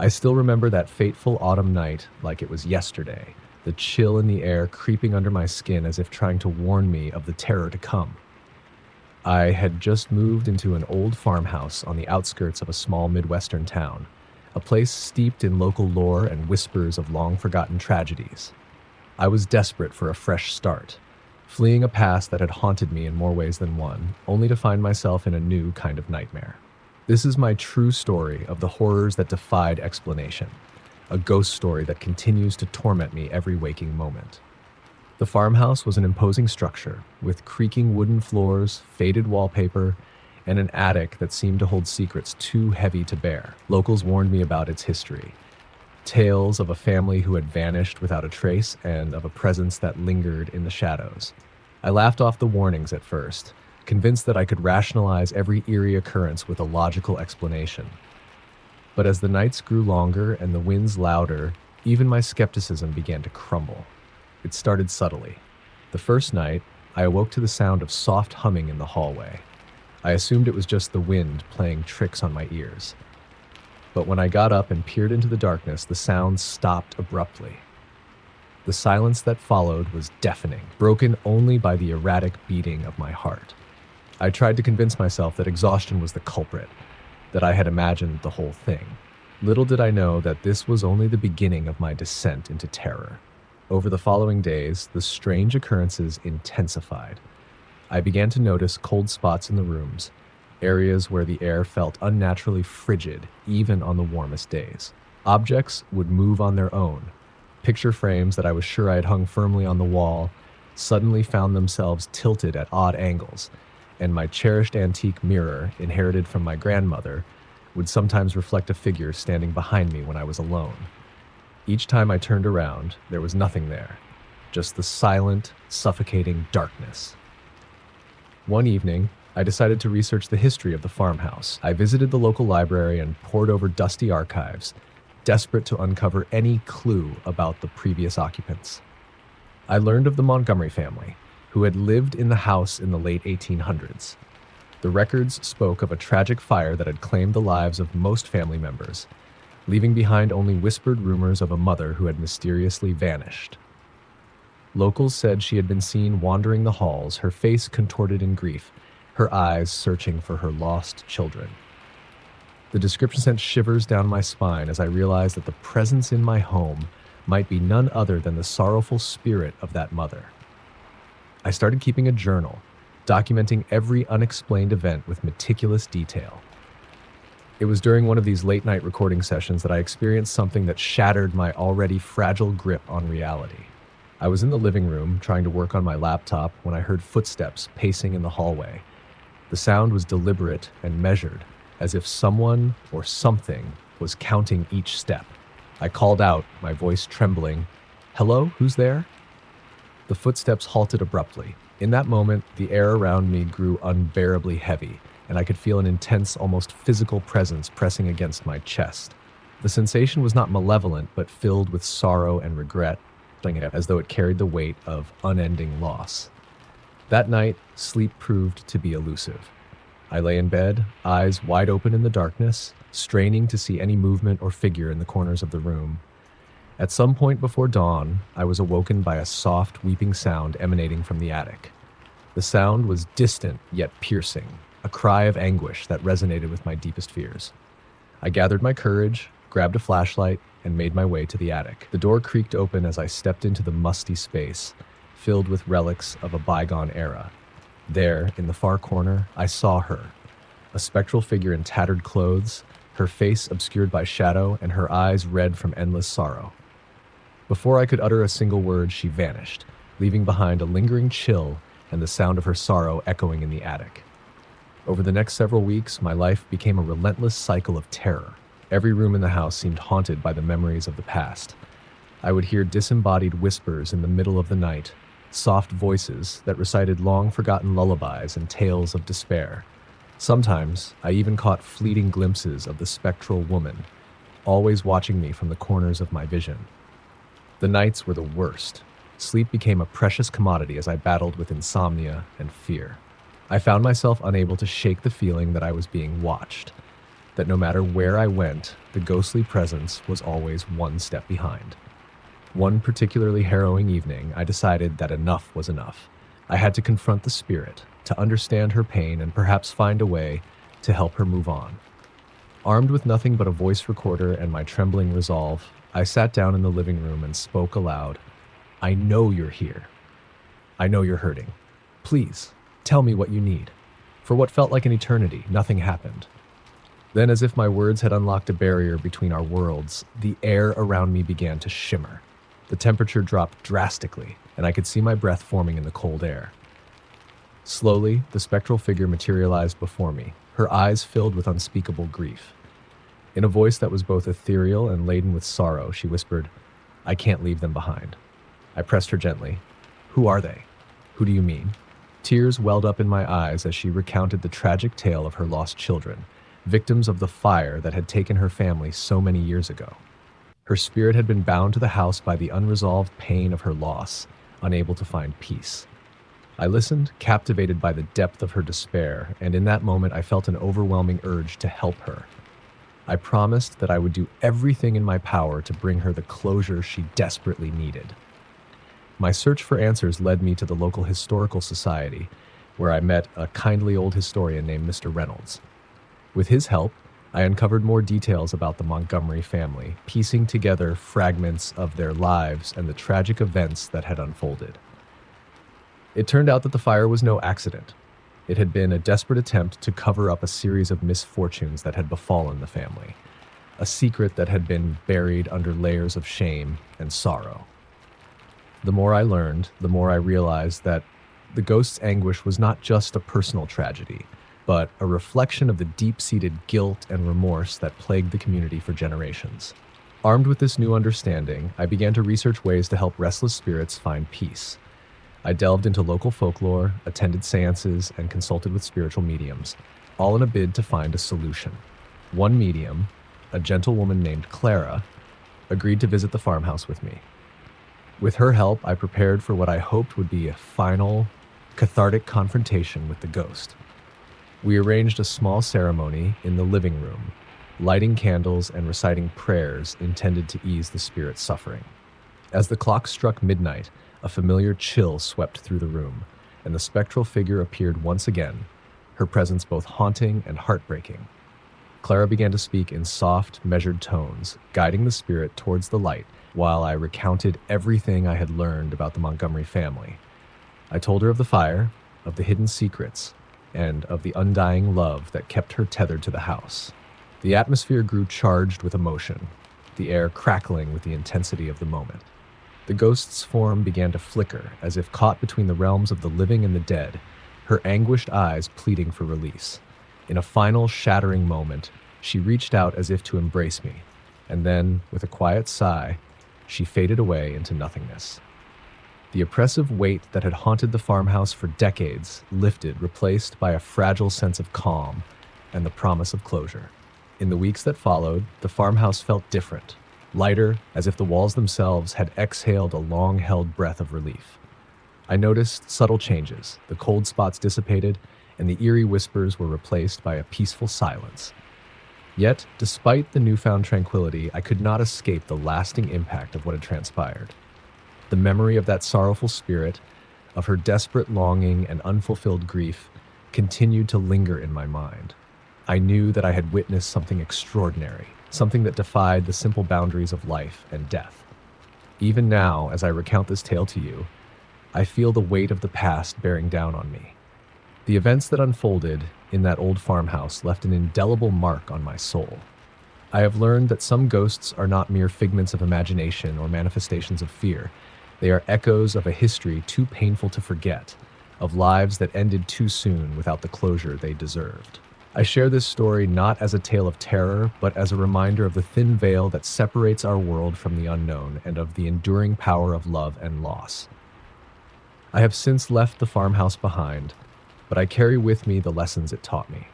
I still remember that fateful autumn night like it was yesterday, the chill in the air creeping under my skin as if trying to warn me of the terror to come. I had just moved into an old farmhouse on the outskirts of a small Midwestern town, a place steeped in local lore and whispers of long-forgotten tragedies. I was desperate for a fresh start, fleeing a past that had haunted me in more ways than one, only to find myself in a new kind of nightmare. This is my true story of the horrors that defied explanation, a ghost story that continues to torment me every waking moment. The farmhouse was an imposing structure, with creaking wooden floors, faded wallpaper, and an attic that seemed to hold secrets too heavy to bear. Locals warned me about its history. Tales of a family who had vanished without a trace and of a presence that lingered in the shadows. I laughed off the warnings at first, convinced that I could rationalize every eerie occurrence with a logical explanation. But as the nights grew longer and the winds louder, even my skepticism began to crumble. It started subtly. The first night, I awoke to the sound of soft humming in the hallway. I assumed it was just the wind playing tricks on my ears. But when I got up and peered into the darkness, the sound stopped abruptly. The silence that followed was deafening, broken only by the erratic beating of my heart. I tried to convince myself that exhaustion was the culprit, that I had imagined the whole thing. Little did I know that this was only the beginning of my descent into terror. Over the following days, the strange occurrences intensified. I began to notice cold spots in the rooms, areas where the air felt unnaturally frigid even on the warmest days. Objects would move on their own. Picture frames that I was sure I had hung firmly on the wall suddenly found themselves tilted at odd angles, and my cherished antique mirror, inherited from my grandmother, would sometimes reflect a figure standing behind me when I was alone. Each time I turned around, there was nothing there, just the silent, suffocating darkness. One evening, I decided to research the history of the farmhouse. I visited the local library and pored over dusty archives, desperate to uncover any clue about the previous occupants. I learned of the Montgomery family, who had lived in the house in the late 1800s. The records spoke of a tragic fire that had claimed the lives of most family members, leaving behind only whispered rumors of a mother who had mysteriously vanished. Locals said she had been seen wandering the halls, her face contorted in grief, her eyes searching for her lost children. The description sent shivers down my spine as I realized that the presence in my home might be none other than the sorrowful spirit of that mother. I started keeping a journal, documenting every unexplained event with meticulous detail. It was during one of these late-night recording sessions that I experienced something that shattered my already fragile grip on reality. I was in the living room trying to work on my laptop when I heard footsteps pacing in the hallway. The sound was deliberate and measured, as if someone or something was counting each step. I called out, my voice trembling, "Hello, who's there?" The footsteps halted abruptly. In that moment, the air around me grew unbearably heavy, and I could feel an intense, almost physical presence pressing against my chest. The sensation was not malevolent, but filled with sorrow and regret, as though it carried the weight of unending loss. That night, sleep proved to be elusive. I lay in bed, eyes wide open in the darkness, straining to see any movement or figure in the corners of the room. At some point before dawn, I was awoken by a soft, weeping sound emanating from the attic. The sound was distant yet piercing, a cry of anguish that resonated with my deepest fears. I gathered my courage, grabbed a flashlight, and made my way to the attic. The door creaked open as I stepped into the musty space, filled with relics of a bygone era. There, in the far corner, I saw her, a spectral figure in tattered clothes, her face obscured by shadow and her eyes red from endless sorrow. Before I could utter a single word, she vanished, leaving behind a lingering chill and the sound of her sorrow echoing in the attic. Over the next several weeks, my life became a relentless cycle of terror. Every room in the house seemed haunted by the memories of the past. I would hear disembodied whispers in the middle of the night, soft voices that recited long-forgotten lullabies and tales of despair. Sometimes, I even caught fleeting glimpses of the spectral woman, always watching me from the corners of my vision. The nights were the worst. Sleep became a precious commodity as I battled with insomnia and fear. I found myself unable to shake the feeling that I was being watched, that no matter where I went, the ghostly presence was always one step behind. One particularly harrowing evening, I decided that enough was enough. I had to confront the spirit, to understand her pain and perhaps find a way to help her move on. Armed with nothing but a voice recorder and my trembling resolve, I sat down in the living room and spoke aloud. I know you're here. I know you're hurting. Please, tell me what you need. For what felt like an eternity, nothing happened. Then, as if my words had unlocked a barrier between our worlds, the air around me began to shimmer. The temperature dropped drastically, and I could see my breath forming in the cold air. Slowly, the spectral figure materialized before me, her eyes filled with unspeakable grief. In a voice that was both ethereal and laden with sorrow, she whispered, "I can't leave them behind." I pressed her gently. "Who are they? Who do you mean?" Tears welled up in my eyes as she recounted the tragic tale of her lost children, victims of the fire that had taken her family so many years ago. Her spirit had been bound to the house by the unresolved pain of her loss, unable to find peace. I listened, captivated by the depth of her despair, and in that moment I felt an overwhelming urge to help her. I promised that I would do everything in my power to bring her the closure she desperately needed. My search for answers led me to the local historical society, where I met a kindly old historian named Mr. Reynolds. With his help, I uncovered more details about the Montgomery family, piecing together fragments of their lives and the tragic events that had unfolded. It turned out that the fire was no accident. It had been a desperate attempt to cover up a series of misfortunes that had befallen the family, a secret that had been buried under layers of shame and sorrow. The more I learned, the more I realized that the ghost's anguish was not just a personal tragedy, but a reflection of the deep-seated guilt and remorse that plagued the community for generations. Armed with this new understanding, I began to research ways to help restless spirits find peace. I delved into local folklore, attended seances, and consulted with spiritual mediums, all in a bid to find a solution. One medium, a gentlewoman named Clara, agreed to visit the farmhouse with me. With her help, I prepared for what I hoped would be a final, cathartic confrontation with the ghost. We arranged a small ceremony in the living room, lighting candles and reciting prayers intended to ease the spirit's suffering. As the clock struck midnight, a familiar chill swept through the room, and the spectral figure appeared once again, her presence both haunting and heartbreaking. Clara began to speak in soft, measured tones, guiding the spirit towards the light while I recounted everything I had learned about the Montgomery family. I told her of the fire, of the hidden secrets, and of the undying love that kept her tethered to the house. The atmosphere grew charged with emotion, the air crackling with the intensity of the moment. The ghost's form began to flicker, as if caught between the realms of the living and the dead, her anguished eyes pleading for release. In a final, shattering moment, she reached out as if to embrace me, and then, with a quiet sigh, she faded away into nothingness. The oppressive weight that had haunted the farmhouse for decades lifted, replaced by a fragile sense of calm and the promise of closure. In the weeks that followed, the farmhouse felt different, lighter, as if the walls themselves had exhaled a long-held breath of relief. I noticed subtle changes. The cold spots dissipated, and the eerie whispers were replaced by a peaceful silence. Yet, despite the newfound tranquility, I could not escape the lasting impact of what had transpired. The memory of that sorrowful spirit, of her desperate longing and unfulfilled grief, continued to linger in my mind. I knew that I had witnessed something extraordinary, something that defied the simple boundaries of life and death. Even now, as I recount this tale to you, I feel the weight of the past bearing down on me. The events that unfolded in that old farmhouse left an indelible mark on my soul. I have learned that some ghosts are not mere figments of imagination or manifestations of fear. They are echoes of a history too painful to forget, of lives that ended too soon without the closure they deserved. I share this story not as a tale of terror, but as a reminder of the thin veil that separates our world from the unknown and of the enduring power of love and loss. I have since left the farmhouse behind, but I carry with me the lessons it taught me.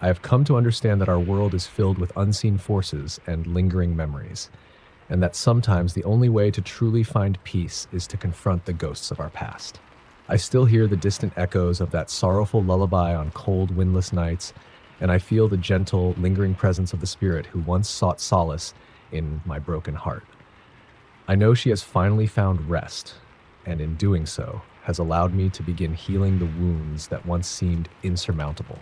I have come to understand that our world is filled with unseen forces and lingering memories, and that sometimes the only way to truly find peace is to confront the ghosts of our past. I still hear the distant echoes of that sorrowful lullaby on cold, windless nights, and I feel the gentle, lingering presence of the spirit who once sought solace in my broken heart. I know she has finally found rest, and in doing so, has allowed me to begin healing the wounds that once seemed insurmountable.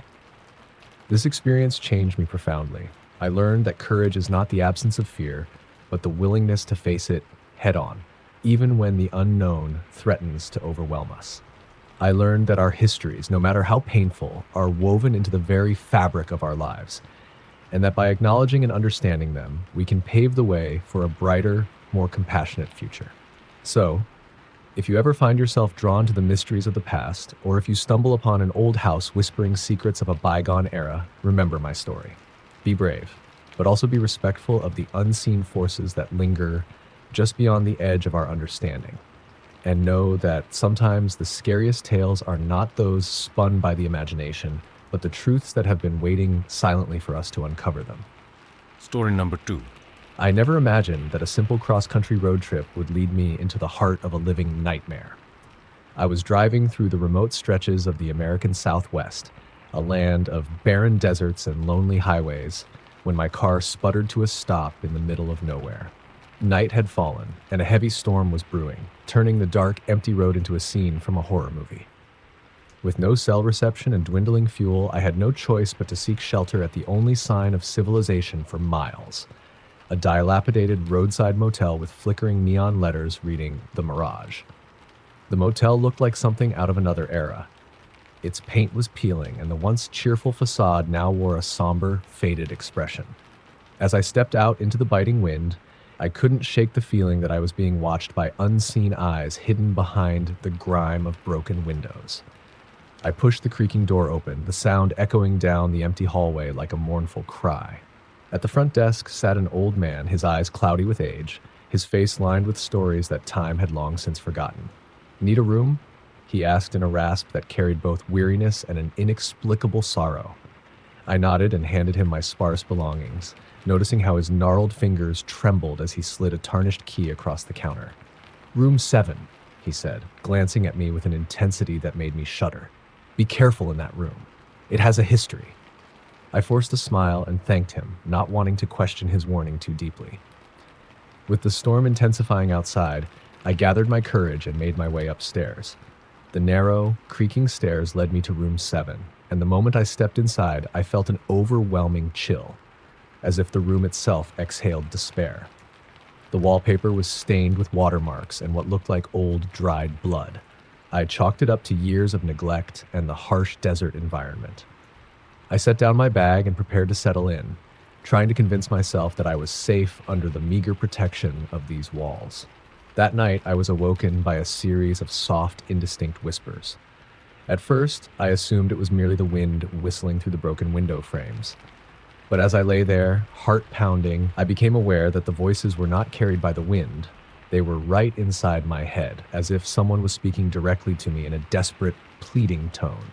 This experience changed me profoundly. I learned that courage is not the absence of fear, but the willingness to face it head on, even when the unknown threatens to overwhelm us. I learned that our histories, no matter how painful, are woven into the very fabric of our lives, and that by acknowledging and understanding them, we can pave the way for a brighter, more compassionate future. So, if you ever find yourself drawn to the mysteries of the past, or if you stumble upon an old house whispering secrets of a bygone era, remember my story. Be brave, but also be respectful of the unseen forces that linger just beyond the edge of our understanding. And know that sometimes the scariest tales are not those spun by the imagination, but the truths that have been waiting silently for us to uncover them. Story number 2. I never imagined that a simple cross-country road trip would lead me into the heart of a living nightmare. I was driving through the remote stretches of the American Southwest, a land of barren deserts and lonely highways, when my car sputtered to a stop in the middle of nowhere. Night had fallen, and a heavy storm was brewing, turning the dark, empty road into a scene from a horror movie. With no cell reception and dwindling fuel, I had no choice but to seek shelter at the only sign of civilization for miles, a dilapidated roadside motel with flickering neon letters reading The Mirage. The motel looked like something out of another era. Its paint was peeling, and the once cheerful facade now wore a somber, faded expression. As I stepped out into the biting wind, I couldn't shake the feeling that I was being watched by unseen eyes hidden behind the grime of broken windows. I pushed the creaking door open, the sound echoing down the empty hallway like a mournful cry. At the front desk sat an old man, his eyes cloudy with age, his face lined with stories that time had long since forgotten. "Need a room?" he asked in a rasp that carried both weariness and an inexplicable sorrow. I nodded and handed him my sparse belongings, noticing how his gnarled fingers trembled as he slid a tarnished key across the counter. "Room 7, he said, glancing at me with an intensity that made me shudder. "Be careful in that room. It has a history." I forced a smile and thanked him, not wanting to question his warning too deeply. With the storm intensifying outside, I gathered my courage and made my way upstairs. The narrow, creaking stairs led me to room 7, and the moment I stepped inside, I felt an overwhelming chill, as if the room itself exhaled despair. The wallpaper was stained with watermarks and what looked like old, dried blood. I chalked it up to years of neglect and the harsh desert environment. I set down my bag and prepared to settle in, trying to convince myself that I was safe under the meager protection of these walls. That night, I was awoken by a series of soft, indistinct whispers. At first, I assumed it was merely the wind whistling through the broken window frames. But as I lay there, heart pounding, I became aware that the voices were not carried by the wind. They were right inside my head, as if someone was speaking directly to me in a desperate, pleading tone.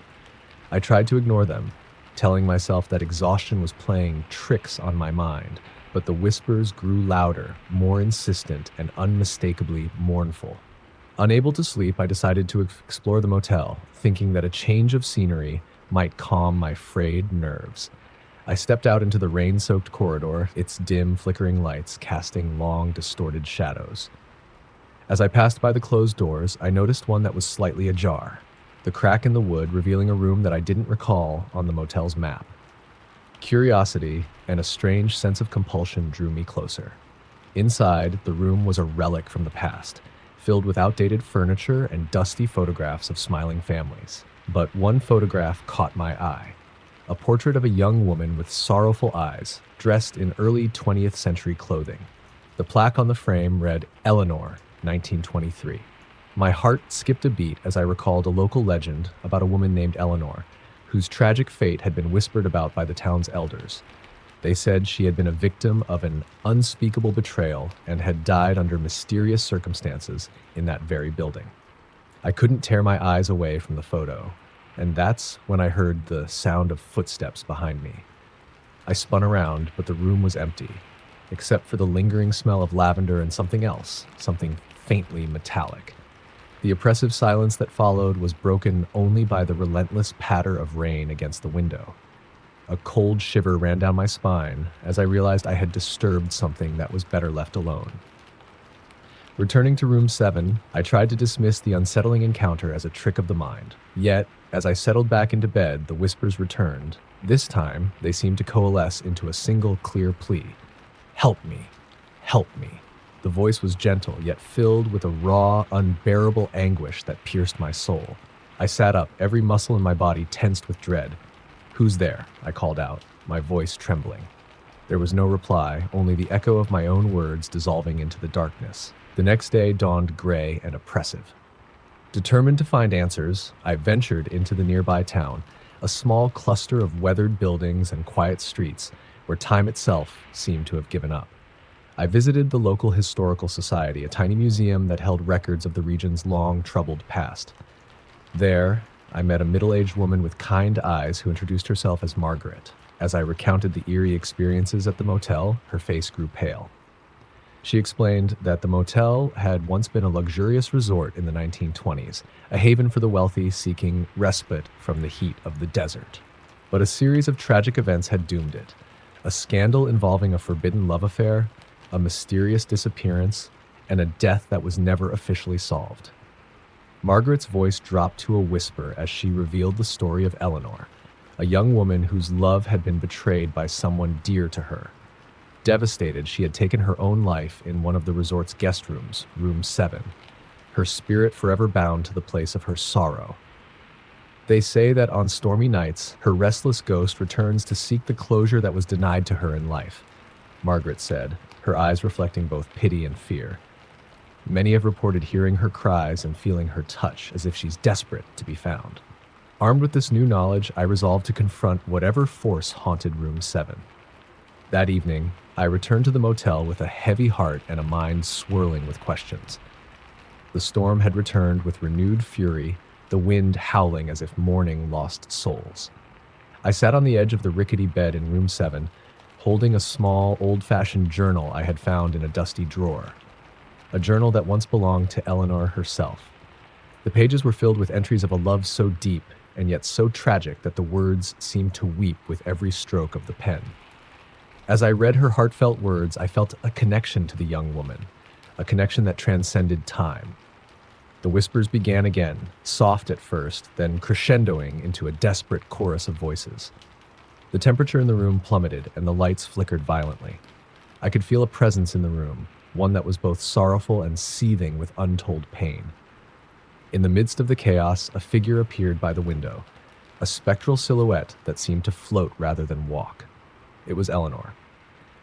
I tried to ignore them, telling myself that exhaustion was playing tricks on my mind, but the whispers grew louder, more insistent, and unmistakably mournful. Unable to sleep, I decided to explore the motel, thinking that a change of scenery might calm my frayed nerves. I stepped out into the rain-soaked corridor, its dim, flickering lights casting long, distorted shadows. As I passed by the closed doors, I noticed one that was slightly ajar, the crack in the wood revealing a room that I didn't recall on the motel's map. Curiosity and a strange sense of compulsion drew me closer. Inside, the room was a relic from the past, filled with outdated furniture and dusty photographs of smiling families. But one photograph caught my eye. A portrait of a young woman with sorrowful eyes, dressed in early 20th century clothing. The plaque on the frame read, "Eleanor, 1923. My heart skipped a beat as I recalled a local legend about a woman named Eleanor, whose tragic fate had been whispered about by the town's elders. They said she had been a victim of an unspeakable betrayal and had died under mysterious circumstances in that very building. I couldn't tear my eyes away from the photo, and that's when I heard the sound of footsteps behind me. I spun around, but the room was empty, except for the lingering smell of lavender and something else, something faintly metallic. The oppressive silence that followed was broken only by the relentless patter of rain against the window. A cold shiver ran down my spine as I realized I had disturbed something that was better left alone. Returning to room 7, I tried to dismiss the unsettling encounter as a trick of the mind. Yet, as I settled back into bed, the whispers returned. This time, they seemed to coalesce into a single clear plea. Help me. Help me. The voice was gentle, yet filled with a raw, unbearable anguish that pierced my soul. I sat up, every muscle in my body tensed with dread. "Who's there?" I called out, my voice trembling. There was no reply, only the echo of my own words dissolving into the darkness. The next day dawned gray and oppressive. Determined to find answers, I ventured into the nearby town, a small cluster of weathered buildings and quiet streets where time itself seemed to have given up. I visited the local historical society, a tiny museum that held records of the region's long, troubled past. There, I met a middle-aged woman with kind eyes who introduced herself as Margaret. As I recounted the eerie experiences at the motel, her face grew pale. She explained that the motel had once been a luxurious resort in the 1920s, a haven for the wealthy seeking respite from the heat of the desert. But a series of tragic events had doomed it. A scandal involving a forbidden love affair, a mysterious disappearance, and a death that was never officially solved. Margaret's voice dropped to a whisper as she revealed the story of Eleanor, a young woman whose love had been betrayed by someone dear to her. Devastated, she had taken her own life in one of the resort's guest rooms, room 7, her spirit forever bound to the place of her sorrow. They say that on stormy nights, her restless ghost returns to seek the closure that was denied to her in life, Margaret said, her eyes reflecting both pity and fear. Many have reported hearing her cries and feeling her touch as if she's desperate to be found. Armed with this new knowledge, I resolved to confront whatever force haunted room 7. That evening, I returned to the motel with a heavy heart and a mind swirling with questions. The storm had returned with renewed fury, the wind howling as if mourning lost souls. I sat on the edge of the rickety bed in room 7, holding a small, old-fashioned journal I had found in a dusty drawer. A journal that once belonged to Eleanor herself. The pages were filled with entries of a love so deep and yet so tragic that the words seemed to weep with every stroke of the pen. As I read her heartfelt words, I felt a connection to the young woman, a connection that transcended time. The whispers began again, soft at first, then crescendoing into a desperate chorus of voices. The temperature in the room plummeted and the lights flickered violently. I could feel a presence in the room, one that was both sorrowful and seething with untold pain. In the midst of the chaos, a figure appeared by the window, a spectral silhouette that seemed to float rather than walk. It was Eleanor.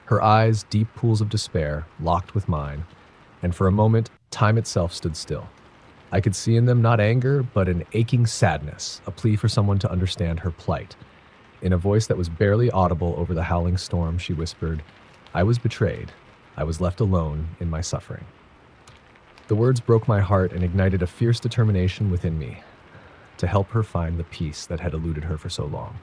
Her eyes, deep pools of despair, locked with mine, and for a moment, time itself stood still. I could see in them not anger, but an aching sadness, a plea for someone to understand her plight. In a voice that was barely audible over the howling storm, she whispered, "I was betrayed. I was left alone in my suffering." The words broke my heart and ignited a fierce determination within me to help her find the peace that had eluded her for so long.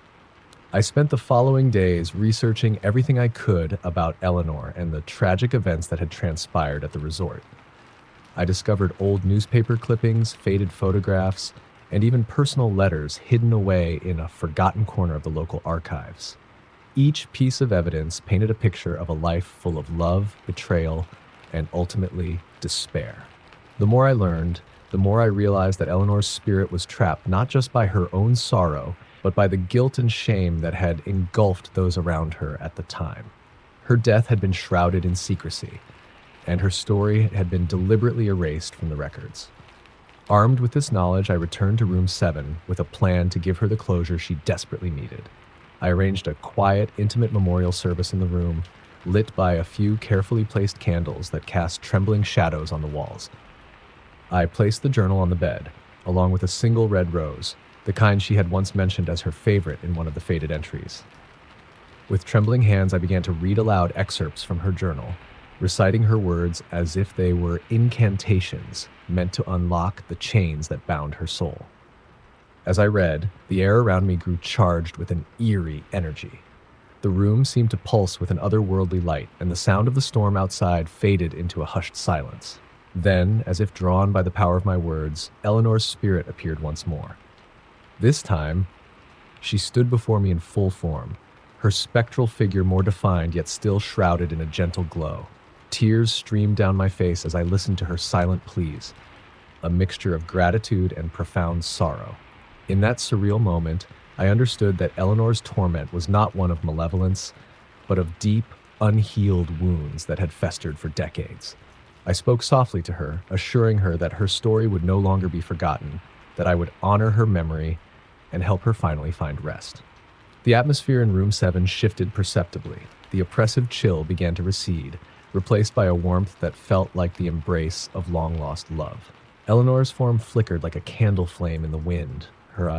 I spent the following days researching everything I could about Eleanor and the tragic events that had transpired at the resort. I discovered old newspaper clippings, faded photographs, and even personal letters hidden away in a forgotten corner of the local archives. Each piece of evidence painted a picture of a life full of love, betrayal, and ultimately despair. The more I learned, the more I realized that Eleanor's spirit was trapped not just by her own sorrow, but by the guilt and shame that had engulfed those around her at the time. Her death had been shrouded in secrecy, and her story had been deliberately erased from the records. Armed with this knowledge, I returned to room 7 with a plan to give her the closure she desperately needed. I arranged a quiet, intimate memorial service in the room, lit by a few carefully placed candles that cast trembling shadows on the walls. I placed the journal on the bed, along with a single red rose, the kind she had once mentioned as her favorite in one of the faded entries. With trembling hands, I began to read aloud excerpts from her journal, reciting her words as if they were incantations meant to unlock the chains that bound her soul. As I read, the air around me grew charged with an eerie energy. The room seemed to pulse with an otherworldly light, and the sound of the storm outside faded into a hushed silence. Then, as if drawn by the power of my words, Eleanor's spirit appeared once more. This time, she stood before me in full form, her spectral figure more defined yet still shrouded in a gentle glow. Tears streamed down my face as I listened to her silent pleas, a mixture of gratitude and profound sorrow. In that surreal moment, I understood that Eleanor's torment was not one of malevolence, but of deep, unhealed wounds that had festered for decades. I spoke softly to her, assuring her that her story would no longer be forgotten, that I would honor her memory and help her finally find rest. The atmosphere in room 7 shifted perceptibly. The oppressive chill began to recede, replaced by a warmth that felt like the embrace of long-lost love. Eleanor's form flickered like a candle flame in the wind, her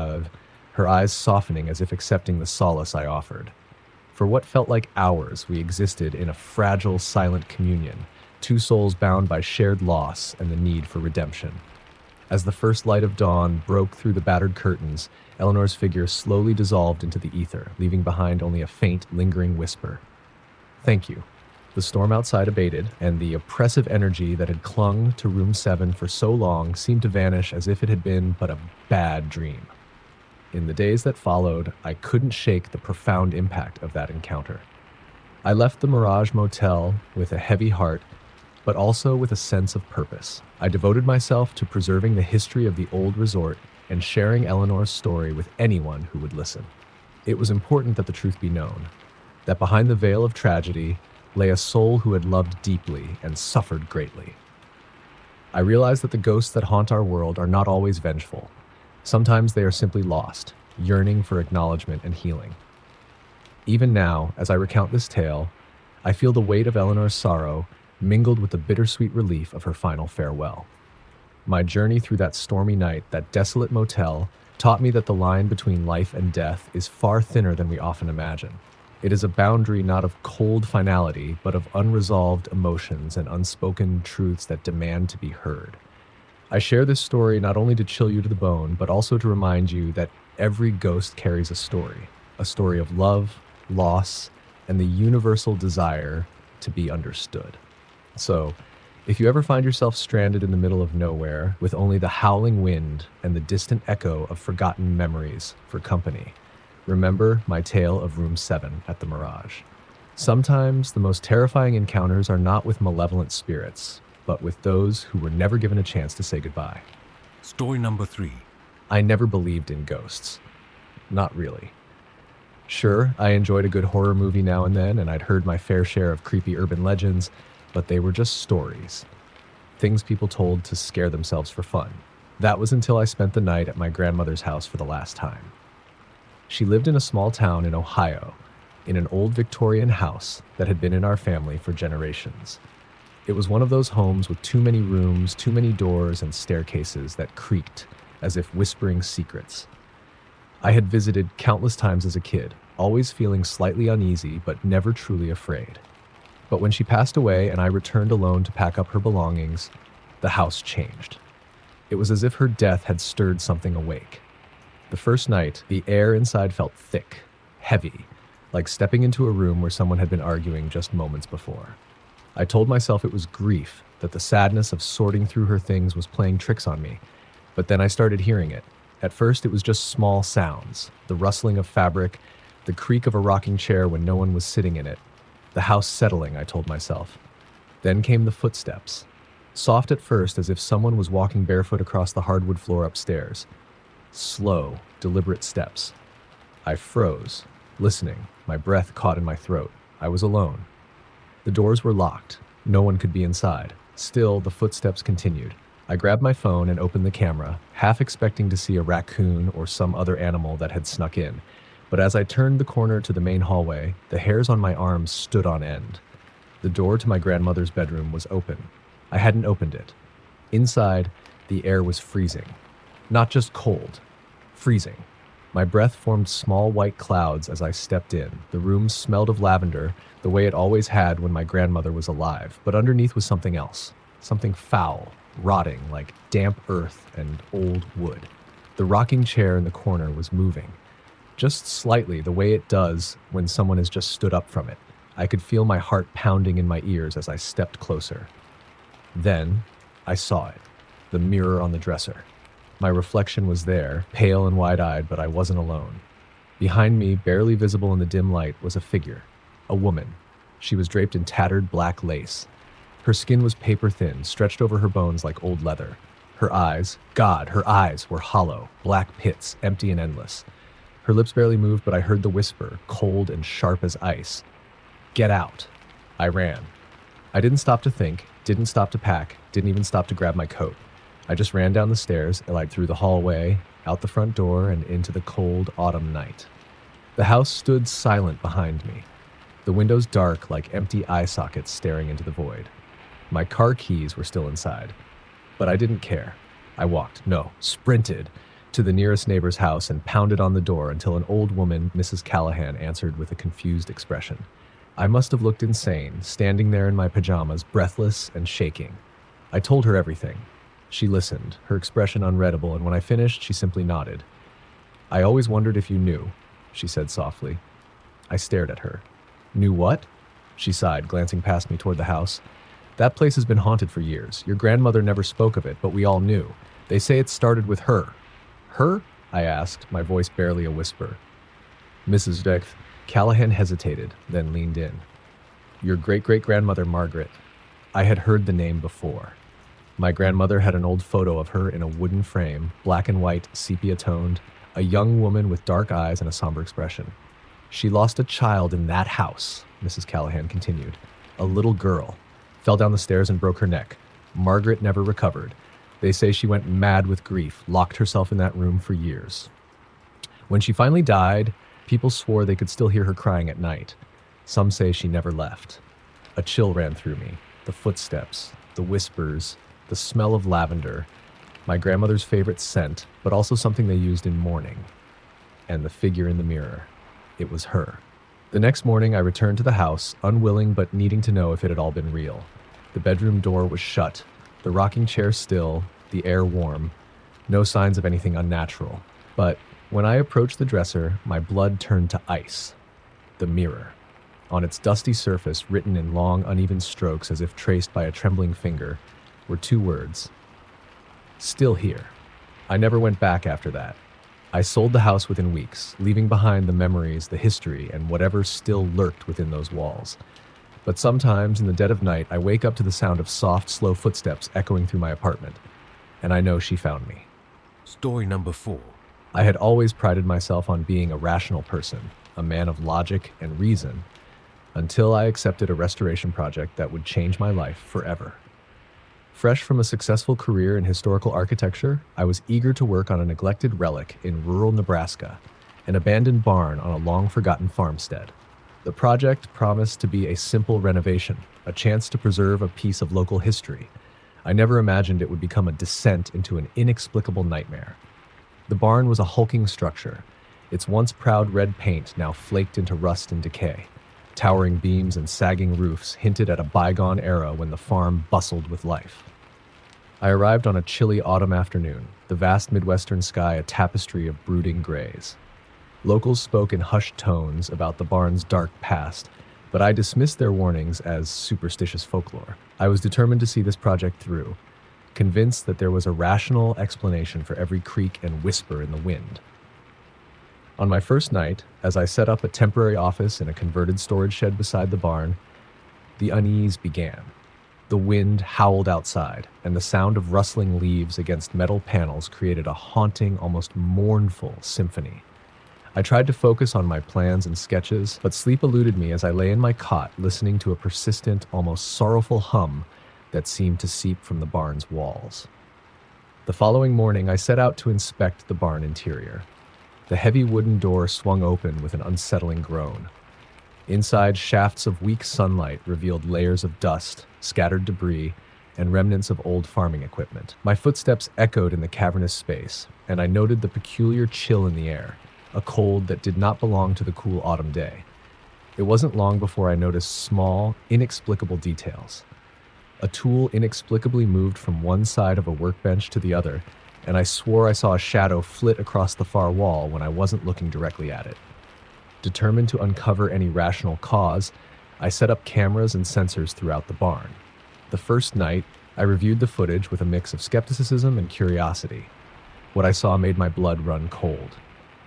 eyes softening as if accepting the solace I offered. For what felt like hours, we existed in a fragile, silent communion, two souls bound by shared loss and the need for redemption. As the first light of dawn broke through the battered curtains, Eleanor's figure slowly dissolved into the ether, leaving behind only a faint, lingering whisper. "Thank you." The storm outside abated, and the oppressive energy that had clung to room 7 for so long seemed to vanish as if it had been but a bad dream. In the days that followed, I couldn't shake the profound impact of that encounter. I left the Mirage Motel with a heavy heart, but also with a sense of purpose. I devoted myself to preserving the history of the old resort and sharing Eleanor's story with anyone who would listen. It was important that the truth be known, that behind the veil of tragedy lay a soul who had loved deeply and suffered greatly. I realized that the ghosts that haunt our world are not always vengeful. Sometimes they are simply lost, yearning for acknowledgement and healing. Even now, as I recount this tale, I feel the weight of Eleanor's sorrow mingled with the bittersweet relief of her final farewell. My journey through that stormy night, that desolate motel, taught me that the line between life and death is far thinner than we often imagine. It is a boundary not of cold finality, but of unresolved emotions and unspoken truths that demand to be heard. I share this story not only to chill you to the bone, but also to remind you that every ghost carries a story of love, loss, and the universal desire to be understood. So, if you ever find yourself stranded in the middle of nowhere with only the howling wind and the distant echo of forgotten memories for company, remember my tale of room 7 at the Mirage. Sometimes the most terrifying encounters are not with malevolent spirits, but with those who were never given a chance to say goodbye. Story number 3. I never believed in ghosts. Not really. Sure, I enjoyed a good horror movie now and then, and I'd heard my fair share of creepy urban legends, but they were just stories. Things people told to scare themselves for fun. That was until I spent the night at my grandmother's house for the last time. She lived in a small town in Ohio, in an old Victorian house that had been in our family for generations. It was one of those homes with too many rooms, too many doors, and staircases that creaked as if whispering secrets. I had visited countless times as a kid, always feeling slightly uneasy but never truly afraid. But when she passed away and I returned alone to pack up her belongings, the house changed. It was as if her death had stirred something awake. The first night, the air inside felt thick, heavy, like stepping into a room where someone had been arguing just moments before. I told myself it was grief, that the sadness of sorting through her things was playing tricks on me, but then I started hearing it. At first, it was just small sounds, the rustling of fabric, the creak of a rocking chair when no one was sitting in it, the house settling, I told myself. Then came the footsteps, soft at first as if someone was walking barefoot across the hardwood floor upstairs. Slow, deliberate steps. I froze, listening, my breath caught in my throat. I was alone. The doors were locked. No one could be inside. Still, the footsteps continued. I grabbed my phone and opened the camera, half expecting to see a raccoon or some other animal that had snuck in. But as I turned the corner to the main hallway, the hairs on my arms stood on end. The door to my grandmother's bedroom was open. I hadn't opened it. Inside, the air was freezing. Not just cold, freezing. My breath formed small white clouds as I stepped in. The room smelled of lavender, the way it always had when my grandmother was alive, but underneath was something else. Something foul, rotting like damp earth and old wood. The rocking chair in the corner was moving. Just slightly, the way it does when someone has just stood up from it. I could feel my heart pounding in my ears as I stepped closer. Then, I saw it. The mirror on the dresser. My reflection was there, pale and wide-eyed, but I wasn't alone. Behind me, barely visible in the dim light, was a figure, a woman. She was draped in tattered black lace. Her skin was paper thin, stretched over her bones like old leather. Her eyes, God, her eyes were hollow, black pits, empty and endless. Her lips barely moved, but I heard the whisper, cold and sharp as ice. Get out. I ran. I didn't stop to think, didn't stop to pack, didn't even stop to grab my coat. I just ran down the stairs, like through the hallway, out the front door, and into the cold autumn night. The house stood silent behind me, the windows dark like empty eye sockets staring into the void. My car keys were still inside, but I didn't care. I walked, no, sprinted, to the nearest neighbor's house and pounded on the door until an old woman, Mrs. Callahan, answered with a confused expression. I must have looked insane, standing there in my pajamas, breathless and shaking. I told her everything. She listened, her expression unreadable, and when I finished, she simply nodded. I always wondered if you knew, she said softly. I stared at her. Knew what? She sighed, glancing past me toward the house. That place has been haunted for years. Your grandmother never spoke of it, but we all knew. They say it started with her. Her? I asked, my voice barely a whisper. Mrs. Deck. Callahan hesitated, then leaned in. Your great-great-grandmother, Margaret. I had heard the name before. My grandmother had an old photo of her in a wooden frame, black and white, sepia-toned, a young woman with dark eyes and a somber expression. She lost a child in that house, Mrs. Callahan continued. A little girl. Fell down the stairs and broke her neck. Margaret never recovered. They say she went mad with grief, locked herself in that room for years. When she finally died, people swore they could still hear her crying at night. Some say she never left. A chill ran through me. The footsteps, the whispers, the smell of lavender, my grandmother's favorite scent, but also something they used in mourning. And the figure in the mirror. It was her. The next morning, I returned to the house, unwilling but needing to know if it had all been real. The bedroom door was shut, the rocking chair still, the air warm. No signs of anything unnatural. But when I approached the dresser, my blood turned to ice. The mirror. On its dusty surface, written in long, uneven strokes as if traced by a trembling finger, were two words. Still here. I never went back after that. I sold the house within weeks, leaving behind the memories, the history, and whatever still lurked within those walls. But sometimes, in the dead of night, I wake up to the sound of soft, slow footsteps echoing through my apartment, and I know she found me. Story number 4. I had always prided myself on being a rational person, a man of logic and reason, until I accepted a restoration project that would change my life forever. Fresh from a successful career in historical architecture, I was eager to work on a neglected relic in rural Nebraska, an abandoned barn on a long-forgotten farmstead. The project promised to be a simple renovation, a chance to preserve a piece of local history. I never imagined it would become a descent into an inexplicable nightmare. The barn was a hulking structure, its once proud red paint now flaked into rust and decay. Towering beams and sagging roofs hinted at a bygone era when the farm bustled with life. I arrived on a chilly autumn afternoon, the vast Midwestern sky a tapestry of brooding grays. Locals spoke in hushed tones about the barn's dark past, but I dismissed their warnings as superstitious folklore. I was determined to see this project through, convinced that there was a rational explanation for every creak and whisper in the wind. On my first night, as I set up a temporary office in a converted storage shed beside the barn, the unease began. The wind howled outside, and the sound of rustling leaves against metal panels created a haunting, almost mournful symphony. I tried to focus on my plans and sketches, but sleep eluded me as I lay in my cot listening to a persistent, almost sorrowful hum that seemed to seep from the barn's walls. The following morning, I set out to inspect the barn interior. The heavy wooden door swung open with an unsettling groan. Inside, shafts of weak sunlight revealed layers of dust, scattered debris, and remnants of old farming equipment. My footsteps echoed in the cavernous space, and I noted the peculiar chill in the air, a cold that did not belong to the cool autumn day. It wasn't long before I noticed small, inexplicable details. A tool inexplicably moved from one side of a workbench to the other, and I swore I saw a shadow flit across the far wall when I wasn't looking directly at it. Determined to uncover any rational cause, I set up cameras and sensors throughout the barn. The first night, I reviewed the footage with a mix of skepticism and curiosity. What I saw made my blood run cold.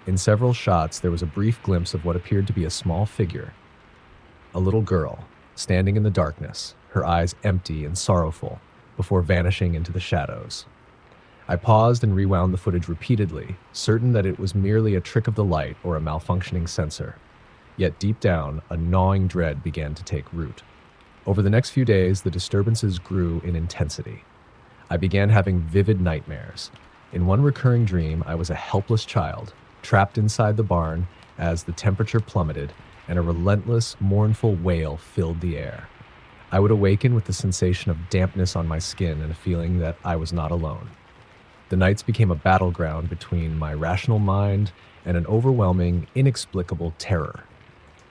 In several shots, there was a brief glimpse of what appeared to be a small figure, a little girl, standing in the darkness, her eyes empty and sorrowful, before vanishing into the shadows. I paused and rewound the footage repeatedly, certain that it was merely a trick of the light or a malfunctioning sensor. Yet deep down, a gnawing dread began to take root. Over the next few days, the disturbances grew in intensity. I began having vivid nightmares. In one recurring dream, I was a helpless child, trapped inside the barn as the temperature plummeted and a relentless, mournful wail filled the air. I would awaken with the sensation of dampness on my skin and a feeling that I was not alone. The nights became a battleground between my rational mind and an overwhelming, inexplicable terror.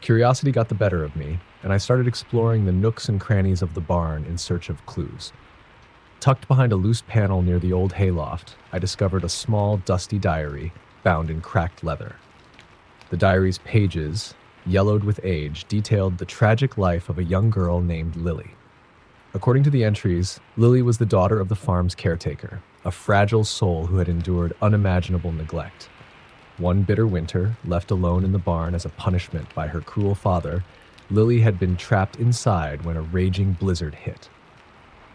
Curiosity got the better of me, and I started exploring the nooks and crannies of the barn in search of clues. Tucked behind a loose panel near the old hayloft, I discovered a small, dusty diary bound in cracked leather. The diary's pages, yellowed with age, detailed the tragic life of a young girl named Lily. According to the entries, Lily was the daughter of the farm's caretaker, a fragile soul who had endured unimaginable neglect. One bitter winter, left alone in the barn as a punishment by her cruel father, Lily had been trapped inside when a raging blizzard hit.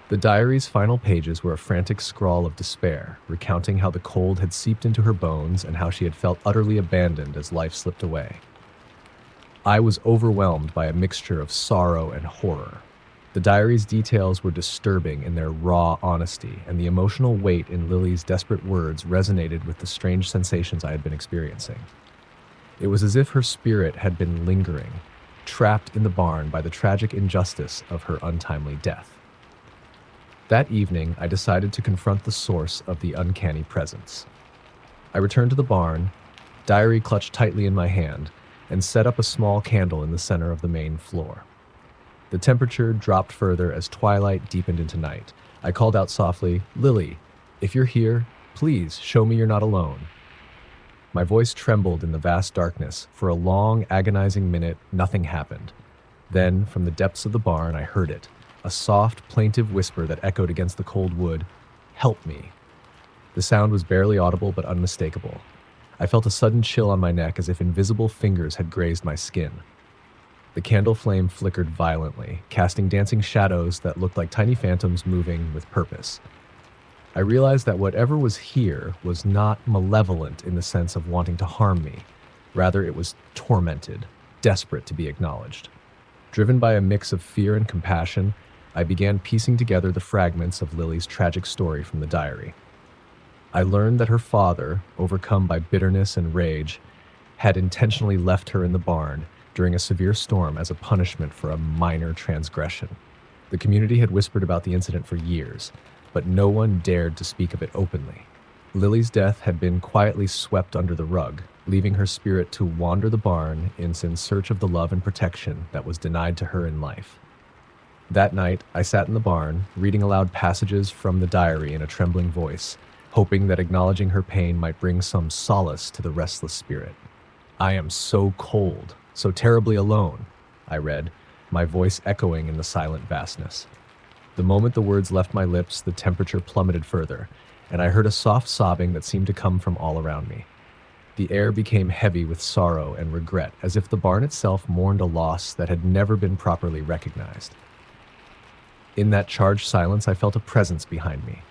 The diary's final pages were a frantic scrawl of despair, recounting how the cold had seeped into her bones and how she had felt utterly abandoned as life slipped away. I was overwhelmed by a mixture of sorrow and horror. The diary's details were disturbing in their raw honesty, and the emotional weight in Lily's desperate words resonated with the strange sensations I had been experiencing. It was as if her spirit had been lingering, trapped in the barn by the tragic injustice of her untimely death. That evening, I decided to confront the source of the uncanny presence. I returned to the barn, diary clutched tightly in my hand, and set up a small candle in the center of the main floor. The temperature dropped further as twilight deepened into night. I called out softly, "Lily, if you're here, please show me you're not alone." My voice trembled in the vast darkness. For a long, agonizing minute, nothing happened. Then, from the depths of the barn, I heard it, a soft, plaintive whisper that echoed against the cold wood, "Help me." The sound was barely audible but unmistakable. I felt a sudden chill on my neck as if invisible fingers had grazed my skin. The candle flame flickered violently, casting dancing shadows that looked like tiny phantoms moving with purpose. I realized that whatever was here was not malevolent in the sense of wanting to harm me. Rather, it was tormented, desperate to be acknowledged. Driven by a mix of fear and compassion, I began piecing together the fragments of Lily's tragic story from the diary. I learned that her father, overcome by bitterness and rage, had intentionally left her in the barn during a severe storm as a punishment for a minor transgression. The community had whispered about the incident for years, but no one dared to speak of it openly. Lily's death had been quietly swept under the rug, leaving her spirit to wander the barn in search of the love and protection that was denied to her in life. That night, I sat in the barn, reading aloud passages from the diary in a trembling voice, hoping that acknowledging her pain might bring some solace to the restless spirit. "I am so cold, so terribly alone," I read, my voice echoing in the silent vastness. The moment the words left my lips, the temperature plummeted further, and I heard a soft sobbing that seemed to come from all around me. The air became heavy with sorrow and regret, as if the barn itself mourned a loss that had never been properly recognized. In that charged silence, I felt a presence behind me.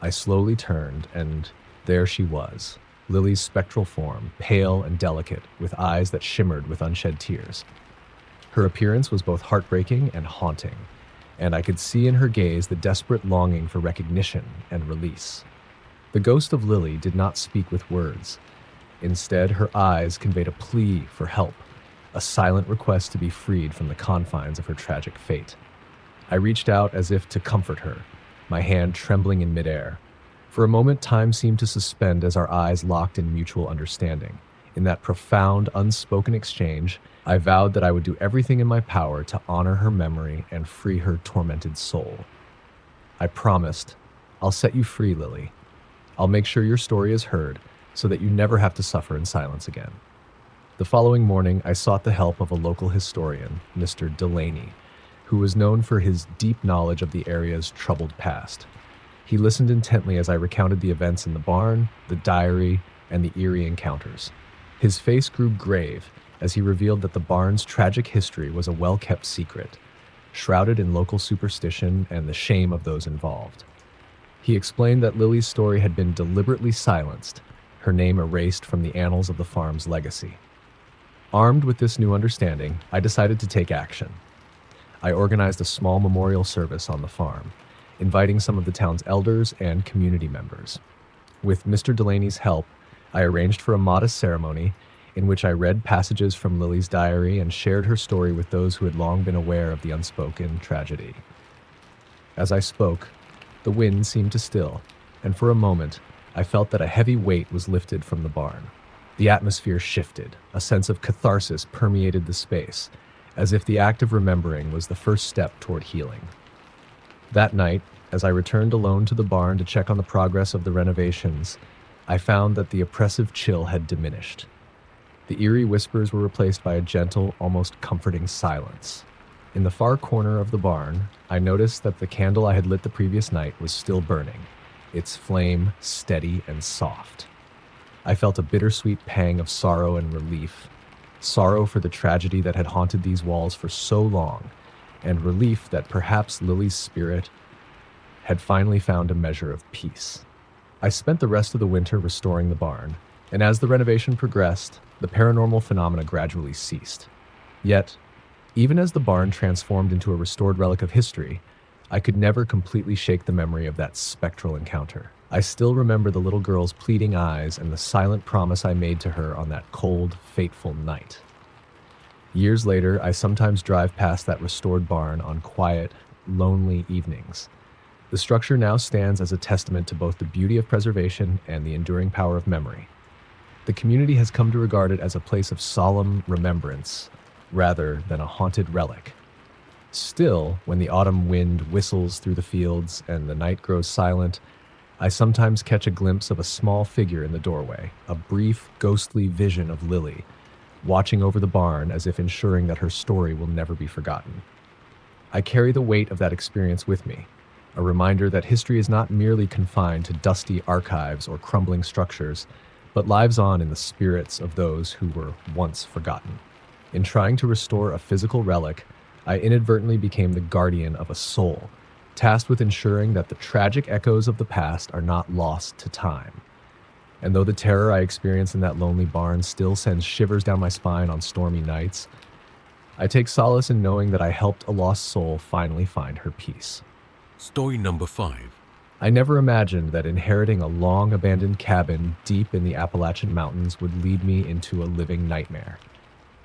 I slowly turned, and there she was, Lily's spectral form, pale and delicate, with eyes that shimmered with unshed tears. Her appearance was both heartbreaking and haunting, and I could see in her gaze the desperate longing for recognition and release. The ghost of Lily did not speak with words. Instead, her eyes conveyed a plea for help, a silent request to be freed from the confines of her tragic fate. I reached out as if to comfort her, my hand trembling in midair. For a moment, time seemed to suspend as our eyes locked in mutual understanding. In that profound, unspoken exchange, I vowed that I would do everything in my power to honor her memory and free her tormented soul. I promised, "I'll set you free, Lily. I'll make sure your story is heard so that you never have to suffer in silence again." The following morning, I sought the help of a local historian, Mr. Delaney, who was known for his deep knowledge of the area's troubled past. He listened intently as I recounted the events in the barn, the diary, and the eerie encounters. His face grew grave as he revealed that the barn's tragic history was a well-kept secret, shrouded in local superstition and the shame of those involved. He explained that Lily's story had been deliberately silenced, her name erased from the annals of the farm's legacy. Armed with this new understanding, I decided to take action. I organized a small memorial service on the farm, inviting some of the town's elders and community members. With Mr. Delaney's help, I arranged for a modest ceremony in which I read passages from Lily's diary and shared her story with those who had long been aware of the unspoken tragedy. As I spoke, the wind seemed to still, and for a moment, I felt that a heavy weight was lifted from the barn. The atmosphere shifted, a sense of catharsis permeated the space, as if the act of remembering was the first step toward healing. That night, as I returned alone to the barn to check on the progress of the renovations, I found that the oppressive chill had diminished. The eerie whispers were replaced by a gentle, almost comforting silence. In the far corner of the barn, I noticed that the candle I had lit the previous night was still burning, its flame steady and soft. I felt a bittersweet pang of sorrow and relief, sorrow for the tragedy that had haunted these walls for so long, and relief that perhaps Lily's spirit had finally found a measure of peace. I spent the rest of the winter restoring the barn, and as the renovation progressed, the paranormal phenomena gradually ceased. Yet, even as the barn transformed into a restored relic of history, I could never completely shake the memory of that spectral encounter. I still remember the little girl's pleading eyes and the silent promise I made to her on that cold, fateful night. Years later, I sometimes drive past that restored barn on quiet, lonely evenings. The structure now stands as a testament to both the beauty of preservation and the enduring power of memory. The community has come to regard it as a place of solemn remembrance, rather than a haunted relic. Still, when the autumn wind whistles through the fields and the night grows silent, I sometimes catch a glimpse of a small figure in the doorway, a brief, ghostly vision of Lily, watching over the barn as if ensuring that her story will never be forgotten. I carry the weight of that experience with me, a reminder that history is not merely confined to dusty archives or crumbling structures, but lives on in the spirits of those who were once forgotten. In trying to restore a physical relic, I inadvertently became the guardian of a soul, tasked with ensuring that the tragic echoes of the past are not lost to time. And though the terror I experienced in that lonely barn still sends shivers down my spine on stormy nights, I take solace in knowing that I helped a lost soul finally find her peace. Story number 5. I never imagined that inheriting a long-abandoned cabin deep in the Appalachian Mountains would lead me into a living nightmare.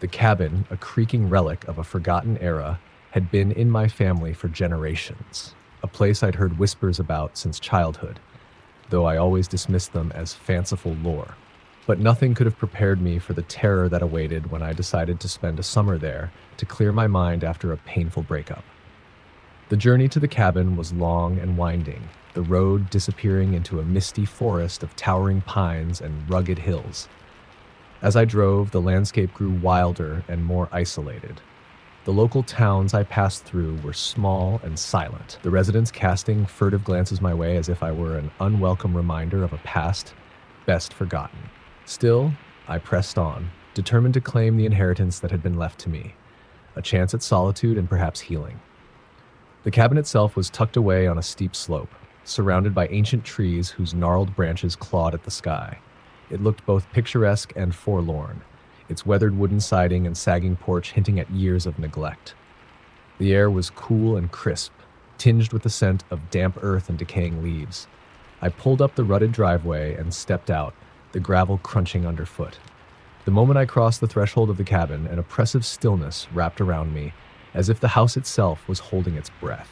The cabin, a creaking relic of a forgotten era, had been in my family for generations, a place I'd heard whispers about since childhood, though I always dismissed them as fanciful lore. But nothing could have prepared me for the terror that awaited when I decided to spend a summer there to clear my mind after a painful breakup. The journey to the cabin was long and winding, the road disappearing into a misty forest of towering pines and rugged hills. As I drove, the landscape grew wilder and more isolated. The local towns I passed through were small and silent, the residents casting furtive glances my way as if I were an unwelcome reminder of a past best forgotten. Still, I pressed on, determined to claim the inheritance that had been left to me, a chance at solitude and perhaps healing. The cabin itself was tucked away on a steep slope, surrounded by ancient trees whose gnarled branches clawed at the sky. It looked both picturesque and forlorn, its weathered wooden siding and sagging porch hinting at years of neglect. The air was cool and crisp, tinged with the scent of damp earth and decaying leaves. I pulled up the rutted driveway and stepped out, the gravel crunching underfoot. The moment I crossed the threshold of the cabin, an oppressive stillness wrapped around me, as if the house itself was holding its breath.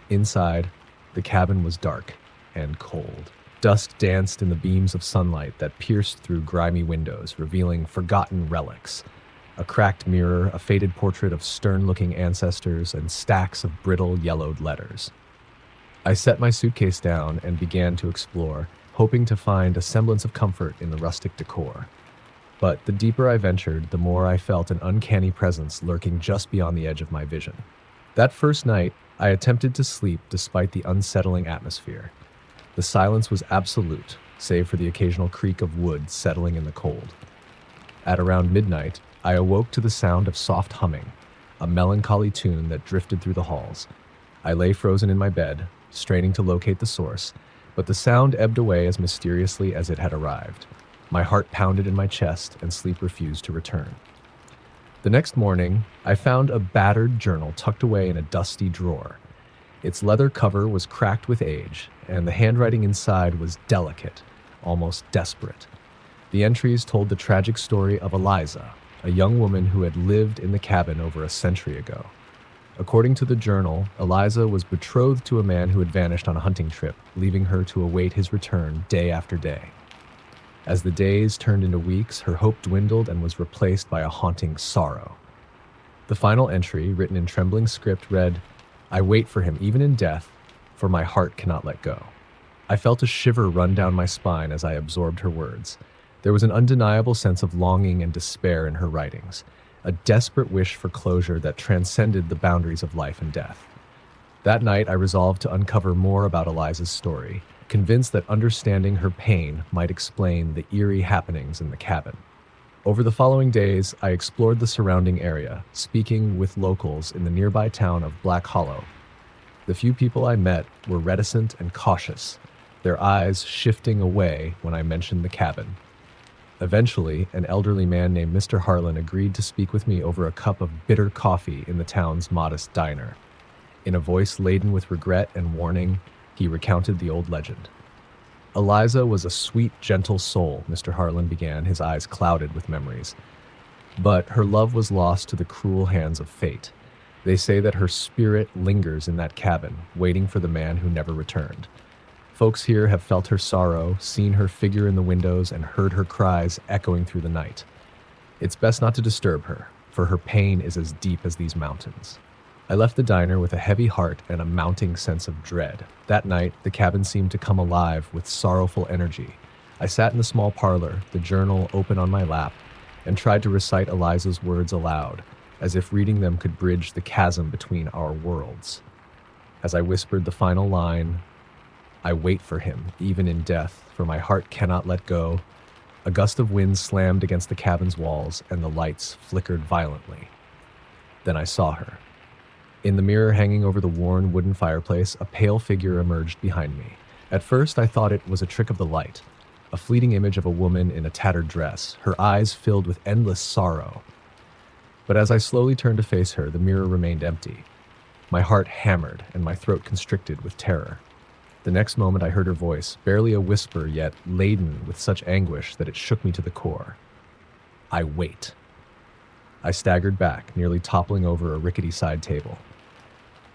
Inside, the cabin was dark and cold. Dust danced in the beams of sunlight that pierced through grimy windows, revealing forgotten relics. A cracked mirror, a faded portrait of stern-looking ancestors, and stacks of brittle, yellowed letters. I set my suitcase down and began to explore, hoping to find a semblance of comfort in the rustic decor. But the deeper I ventured, the more I felt an uncanny presence lurking just beyond the edge of my vision. That first night, I attempted to sleep despite the unsettling atmosphere. The silence was absolute, save for the occasional creak of wood settling in the cold. At around midnight, I awoke to the sound of soft humming, a melancholy tune that drifted through the halls. I lay frozen in my bed, straining to locate the source, but the sound ebbed away as mysteriously as it had arrived. My heart pounded in my chest, and sleep refused to return. The next morning, I found a battered journal tucked away in a dusty drawer. Its leather cover was cracked with age, and the handwriting inside was delicate, almost desperate. The entries told the tragic story of Eliza, a young woman who had lived in the cabin over a century ago. According to the journal, Eliza was betrothed to a man who had vanished on a hunting trip, leaving her to await his return day after day. As the days turned into weeks, her hope dwindled and was replaced by a haunting sorrow. The final entry, written in trembling script, read, "I wait for him even in death, for my heart cannot let go." I felt a shiver run down my spine as I absorbed her words. There was an undeniable sense of longing and despair in her writings, a desperate wish for closure that transcended the boundaries of life and death. That night, I resolved to uncover more about Eliza's story, convinced that understanding her pain might explain the eerie happenings in the cabin. Over the following days, I explored the surrounding area, speaking with locals in the nearby town of Black Hollow. The few people I met were reticent and cautious, their eyes shifting away when I mentioned the cabin. Eventually, an elderly man named Mr. Harlan agreed to speak with me over a cup of bitter coffee in the town's modest diner. In a voice laden with regret and warning, he recounted the old legend. "Eliza was a sweet, gentle soul," Mr. Harlan began, his eyes clouded with memories. "But her love was lost to the cruel hands of fate. They say that her spirit lingers in that cabin, waiting for the man who never returned. Folks here have felt her sorrow, seen her figure in the windows, and heard her cries echoing through the night. It's best not to disturb her, for her pain is as deep as these mountains." I left the diner with a heavy heart and a mounting sense of dread. That night, the cabin seemed to come alive with sorrowful energy. I sat in the small parlor, the journal open on my lap, and tried to recite Eliza's words aloud, as if reading them could bridge the chasm between our worlds. As I whispered the final line, "I wait for him, even in death, for my heart cannot let go," a gust of wind slammed against the cabin's walls and the lights flickered violently. Then I saw her. In the mirror hanging over the worn wooden fireplace, a pale figure emerged behind me. At first, I thought it was a trick of the light, a fleeting image of a woman in a tattered dress, her eyes filled with endless sorrow. But as I slowly turned to face her, the mirror remained empty. My heart hammered and my throat constricted with terror. The next moment I heard her voice, barely a whisper, yet laden with such anguish that it shook me to the core. "I wait." I staggered back, nearly toppling over a rickety side table.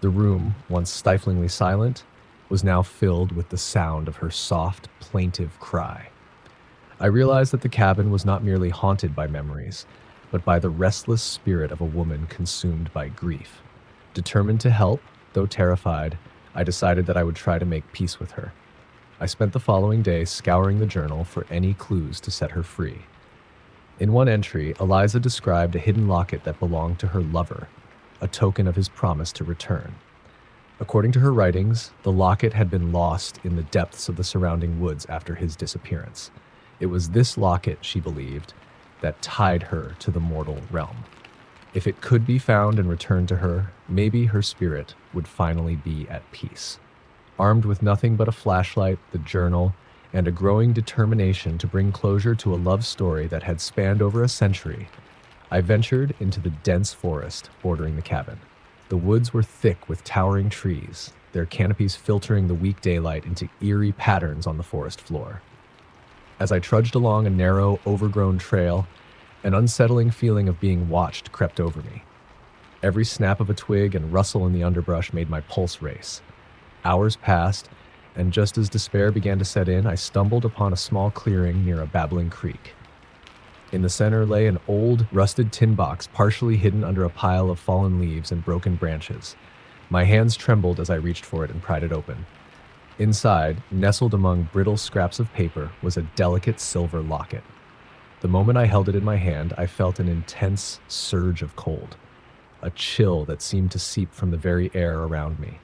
The room, once stiflingly silent, was now filled with the sound of her soft, plaintive cry. I realized that the cabin was not merely haunted by memories, but by the restless spirit of a woman consumed by grief. Determined to help, though terrified, I decided that I would try to make peace with her. I spent the following day scouring the journal for any clues to set her free. In one entry, Eliza described a hidden locket that belonged to her lover, a token of his promise to return. According to her writings, the locket had been lost in the depths of the surrounding woods after his disappearance. It was this locket, she believed, that tied her to the mortal realm. If it could be found and returned to her, maybe her spirit would finally be at peace. Armed with nothing but a flashlight, the journal, and a growing determination to bring closure to a love story that had spanned over a century, I ventured into the dense forest bordering the cabin. The woods were thick with towering trees, their canopies filtering the weak daylight into eerie patterns on the forest floor. As I trudged along a narrow, overgrown trail, an unsettling feeling of being watched crept over me. Every snap of a twig and rustle in the underbrush made my pulse race. Hours passed, and just as despair began to set in, I stumbled upon a small clearing near a babbling creek. In the center lay an old, rusted tin box partially hidden under a pile of fallen leaves and broken branches. My hands trembled as I reached for it and pried it open. Inside, nestled among brittle scraps of paper, was a delicate silver locket. The moment I held it in my hand, I felt an intense surge of cold, a chill that seemed to seep from the very air around me.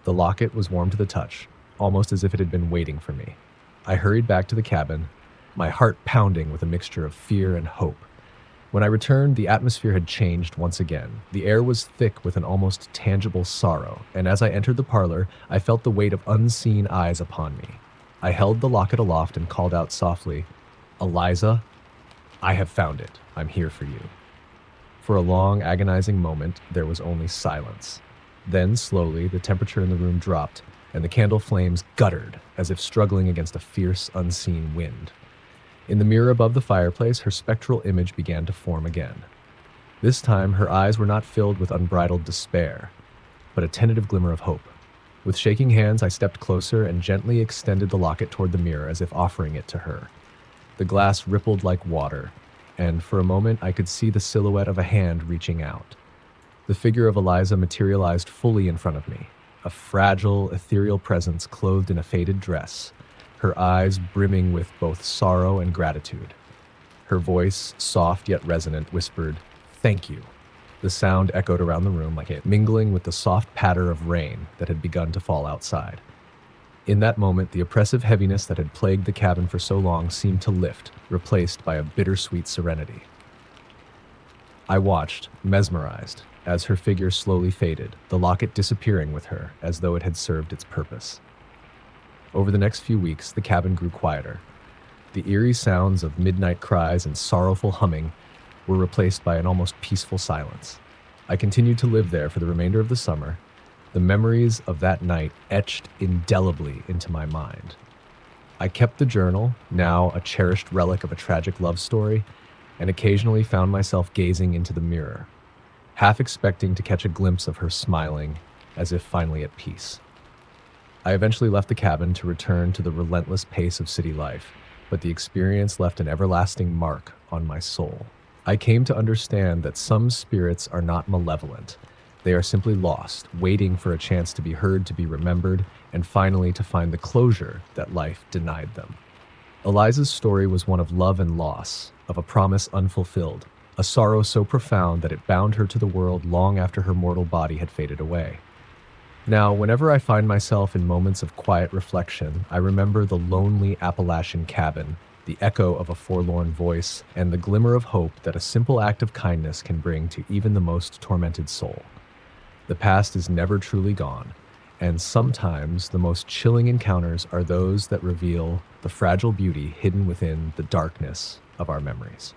The locket was warm to the touch, almost as if it had been waiting for me. I hurried back to the cabin, my heart pounding with a mixture of fear and hope. When I returned, the atmosphere had changed once again. The air was thick with an almost tangible sorrow, and as I entered the parlor, I felt the weight of unseen eyes upon me. I held the locket aloft and called out softly, "Eliza, I have found it. I'm here for you." For a long, agonizing moment, there was only silence. Then, slowly, the temperature in the room dropped, and the candle flames guttered as if struggling against a fierce, unseen wind. In the mirror above the fireplace, her spectral image began to form again. This time, her eyes were not filled with unbridled despair, but a tentative glimmer of hope. With shaking hands, I stepped closer and gently extended the locket toward the mirror as if offering it to her. The glass rippled like water, and for a moment I could see the silhouette of a hand reaching out. The figure of Eliza materialized fully in front of me, a fragile, ethereal presence clothed in a faded dress, her eyes brimming with both sorrow and gratitude. Her voice, soft yet resonant, whispered, "Thank you." The sound echoed around the room like it, mingling with the soft patter of rain that had begun to fall outside. In that moment, the oppressive heaviness that had plagued the cabin for so long seemed to lift, replaced by a bittersweet serenity. I watched, mesmerized, as her figure slowly faded, the locket disappearing with her as though it had served its purpose. Over the next few weeks, the cabin grew quieter. The eerie sounds of midnight cries and sorrowful humming were replaced by an almost peaceful silence. I continued to live there for the remainder of the summer, the memories of that night etched indelibly into my mind. I kept the journal, now a cherished relic of a tragic love story, and occasionally found myself gazing into the mirror, half expecting to catch a glimpse of her smiling, as if finally at peace. I eventually left the cabin to return to the relentless pace of city life, but the experience left an everlasting mark on my soul. I came to understand that some spirits are not malevolent. They are simply lost, waiting for a chance to be heard, to be remembered, and finally to find the closure that life denied them. Eliza's story was one of love and loss, of a promise unfulfilled, a sorrow so profound that it bound her to the world long after her mortal body had faded away. Now, whenever I find myself in moments of quiet reflection, I remember the lonely Appalachian cabin, the echo of a forlorn voice, and the glimmer of hope that a simple act of kindness can bring to even the most tormented soul. The past is never truly gone, and sometimes the most chilling encounters are those that reveal the fragile beauty hidden within the darkness of our memories.